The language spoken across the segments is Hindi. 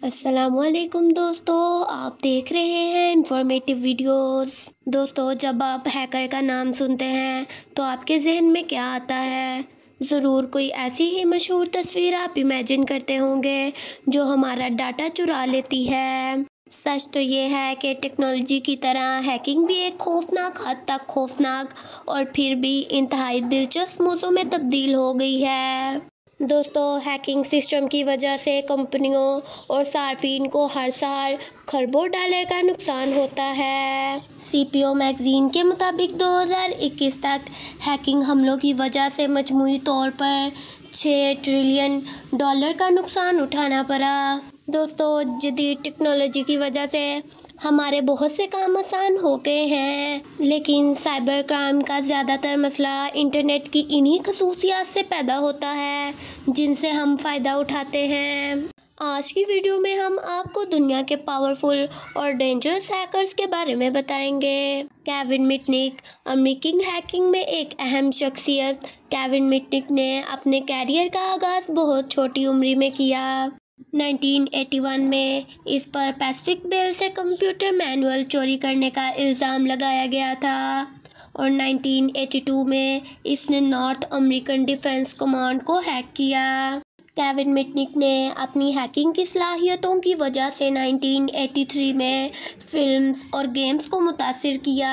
अस्सलामुअलैकुम दोस्तों, आप देख रहे हैं इंफॉर्मेटिव वीडियोस। दोस्तों, जब आप हैकर का नाम सुनते हैं तो आपके जहन में क्या आता है? ज़रूर कोई ऐसी ही मशहूर तस्वीर आप इमेजिन करते होंगे जो हमारा डाटा चुरा लेती है। सच तो ये है कि टेक्नोलॉजी की तरह हैकिंग भी एक खौफनाक हद तक खौफनाक और फिर भी इंतहाई दिलचस्प मौजू में तब्दील हो गई है। दोस्तों, हैकिंग सिस्टम की वजह से कंपनियों और सार्फिन को हर साल खरबों डॉलर का नुकसान होता है। सीपीओ मैगजीन के मुताबिक 2021 तक हैकिंग हमलों की वजह से मजमूई तौर पर $6 ट्रिलियन का नुकसान उठाना पड़ा। दोस्तों, जदीद टेक्नोलॉजी की वजह से हमारे बहुत से काम आसान हो गए हैं, लेकिन साइबर क्राइम का ज़्यादातर मसला इंटरनेट की इन्हीं खसूसियात से पैदा होता है जिनसे हम फ़ायदा उठाते हैं। आज की वीडियो में हम आपको दुनिया के पावरफुल और डेंजरस हैकर्स के बारे में बताएंगे। केविन मिटनिक, अमेरिकी हैकिंग में एक अहम शख्सियत। केविन मिटनिक ने अपने कैरियर का आगाज़ बहुत छोटी उम्र में किया। 1981 में इस पर पैसिफिक बेल से कंप्यूटर मैनुअल चोरी करने का इल्ज़ाम लगाया गया था और 1982 में इसने नॉर्थ अमेरिकन डिफेंस कमांड को हैक किया। केविन मिटनिक ने अपनी हैकिंग की सलाहियतों की वजह से 1983 में फिल्म्स और गेम्स को मुतासिर किया।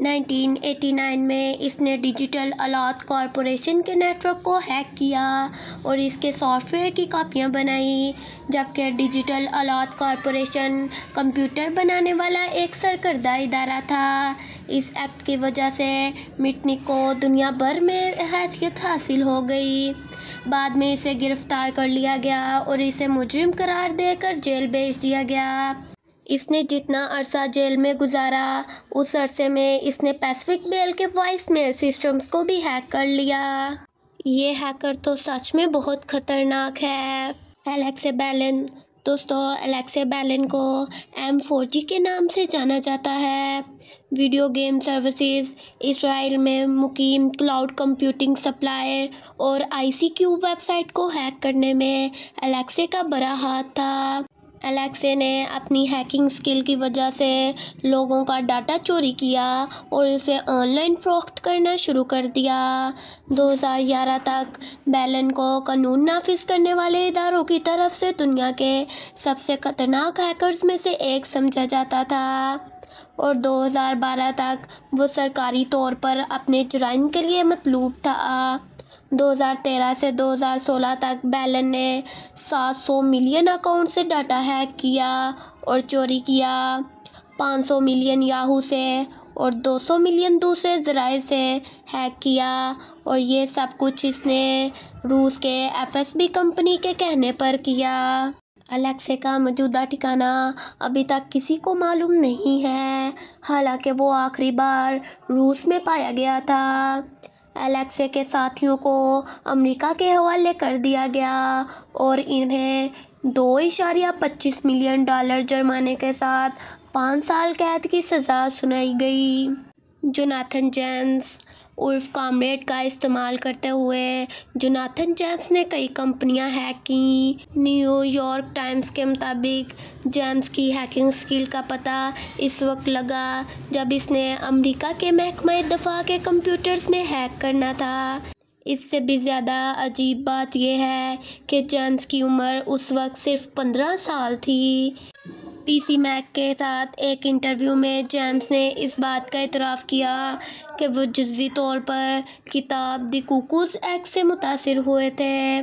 1989 में इसने डिजिटल अलॉट कॉरपोरेशन के नेटवर्क को हैक किया और इसके सॉफ्टवेयर की कॉपियां बनाई, जबकि डिजिटल अलॉट कॉरपोरेशन कंप्यूटर बनाने वाला एक सरकर्दा इदारा था। इस एक्ट की वजह से मिटनिक को दुनिया भर में हैसियत हासिल हो गई। बाद में इसे गिरफ्तार कर लिया गया और इसे मुजरिम करार देकर जेल भेज दिया गया। इसने जितना अरसा जेल में गुजारा, उस अरसे में इसने पैसिफिक बेल के वॉइस मेल सिस्टम्स को भी हैक कर लिया। ये हैकर तो सच में बहुत खतरनाक है। अलेक्से बेलन। दोस्तों, अलेक्से बेलन को M4G के नाम से जाना जाता है। वीडियो गेम सर्विसेज, इसराइल में मुकीम क्लाउड कंप्यूटिंग सप्लायर और ICQ वेबसाइट को हैक करने में अलेक्से का बड़ा हाथ था। अलेक्से ने अपनी हैकिंग स्किल की वजह से लोगों का डाटा चोरी किया और उसे ऑनलाइन फ़रोख्त करना शुरू कर दिया। 2011 तक बेलन को कानून नाफिज करने वाले इदारों की तरफ से दुनिया के सबसे खतरनाक हैकर्स में से एक समझा जाता था और 2012 तक वो सरकारी तौर पर अपने जुराइम के लिए मतलूब था। 2013 से 2016 तक बेलन ने 700 मिलियन अकाउंट से डाटा हैक किया और चोरी किया। 500 मिलियन याहू से और 200 मिलियन दूसरे ज़राए से हैक किया और ये सब कुछ इसने रूस के FSB कंपनी के कहने पर किया। अलेक्से का मौजूदा ठिकाना अभी तक किसी को मालूम नहीं है, हालांकि वो आखिरी बार रूस में पाया गया था। अलेक्से के साथियों को अमेरिका के हवाले कर दिया गया और इन्हें $2.25 मिलियन जुर्माने के साथ 5 साल कैद की सज़ा सुनाई गई। जोनाथन जेम्स उर्फ कॉमरेड का इस्तेमाल करते हुए जोनाथन जेम्स ने कई कंपनियां हैक की। न्यूयॉर्क टाइम्स के मुताबिक जेम्स की हैकिंग स्किल का पता इस वक्त लगा जब इसने अमेरिका के महकमा दफा के कंप्यूटर्स में हैक करना था। इससे भी ज़्यादा अजीब बात यह है कि जेम्स की उम्र उस वक्त सिर्फ 15 साल थी। PC मैक के साथ एक इंटरव्यू में जेम्स ने इस बात का इतराफ़ किया कि वो जुज़वी तौर पर किताब द कुकूज़ एक्ट से मुतासिर हुए थे।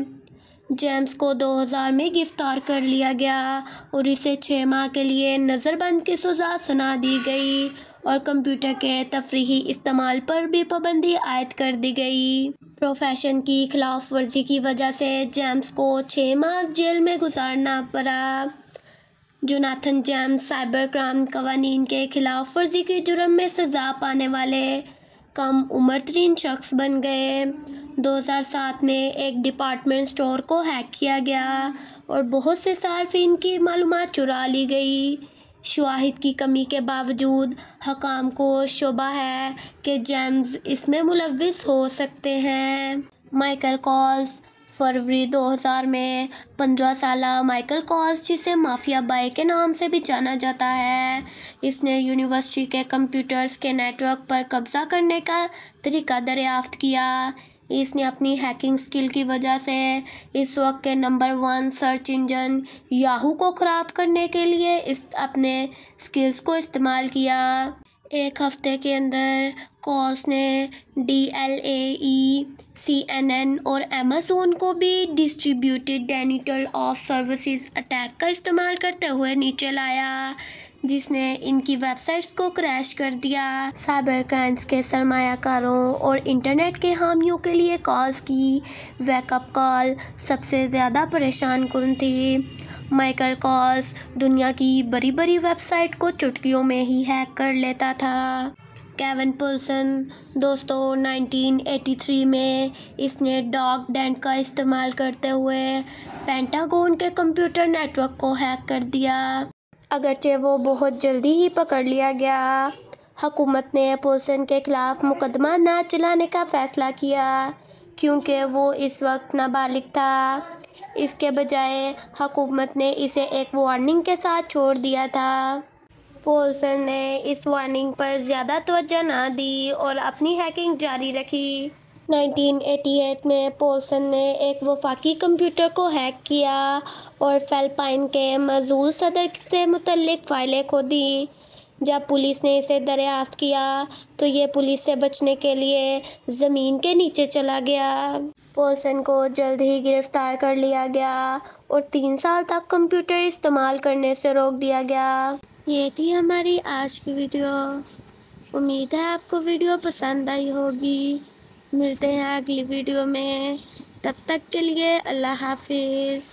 जेम्स को 2000 में गिरफ्तार कर लिया गया और इसे 6 माह के लिए नज़रबंद की सज़ा सुना दी गई और कंप्यूटर के तफरीही इस्तेमाल पर भी पाबंदी आयद कर दी गई। प्रोफेशन की खिलाफ वर्जी की वजह से जेम्स को 6 माह जेल में गुजारना पड़ा। जोनाथन जेम्स साइबर क्राइम कवानीन के खिलाफ वर्जी के जुर्म में सज़ा पाने वाले कम उम्र तरीन शख्स बन गए। 2007 में एक डिपार्टमेंट स्टोर को हैक किया गया और बहुत से सार्फिन की मालूमात चुरा ली गई। शवाहिद की कमी के बावजूद हकाम को शुबा है कि जेम्स इसमें मुलव्विस हो सकते हैं। माइकल कॉल्स फरवरी 2000 में 15 साला माइकल कॉस, जिसे माफिया बाय के नाम से भी जाना जाता है, इसने यूनिवर्सिटी के कंप्यूटर्स के नेटवर्क पर कब्जा करने का तरीका दरियाफ्त किया। इसने अपनी हैकिंग स्किल की वजह से इस वक्त के नंबर 1 सर्च इंजन याहू को ख़राब करने के लिए अपने स्किल्स को इस्तेमाल किया। एक हफ्ते के अंदर कॉस ने DLAE, CNN और अमेज़न को भी डिस्ट्रीब्यूटेड डेनिटल ऑफ सर्विसेज अटैक का इस्तेमाल करते हुए नीचे लाया, जिसने इनकी वेबसाइट्स को क्रैश कर दिया। साइबर क्राइम्स के सरमायाकारों और इंटरनेट के हामियों के लिए कॉस की वेकअप कॉल सबसे ज़्यादा परेशान कुन थी। माइकल कॉस दुनिया की बड़ी बड़ी वेबसाइट को चुटकियों में ही हैक कर लेता था। केविन पोल्सन दोस्तों 1983 में इसने डॉग डेंट का इस्तेमाल करते हुए पेंटागन के कंप्यूटर नेटवर्क को हैक कर दिया। अगरचे वो बहुत जल्दी ही पकड़ लिया गया, हुकूमत ने पोल्सन के खिलाफ मुकदमा न चलाने का फ़ैसला किया क्योंकि वो इस वक्त नाबालिग था। इसके बजाय हुकूमत ने इसे एक वार्निंग के साथ छोड़ दिया था। पोल्सन ने इस वार्निंग पर ज़्यादा तवज्जो न दी और अपनी हैकिंग जारी रखी। 1988 में पोल्सन ने एक वफाकी कंप्यूटर को हैक किया और फ़िलिपाइन के मौजूद सदर से मुतल्लिक फ़ाइलें खोदी। जब पुलिस ने इसे दरियाफ्त किया तो ये पुलिस से बचने के लिए ज़मीन के नीचे चला गया। पोल्सन को जल्द ही गिरफ्तार कर लिया गया और 3 साल तक कंप्यूटर इस्तेमाल करने से रोक दिया गया। ये थी हमारी आज की वीडियो। उम्मीद है आपको वीडियो पसंद आई होगी। मिलते हैं अगली वीडियो में, तब तक के लिए अल्लाह हाफिज़।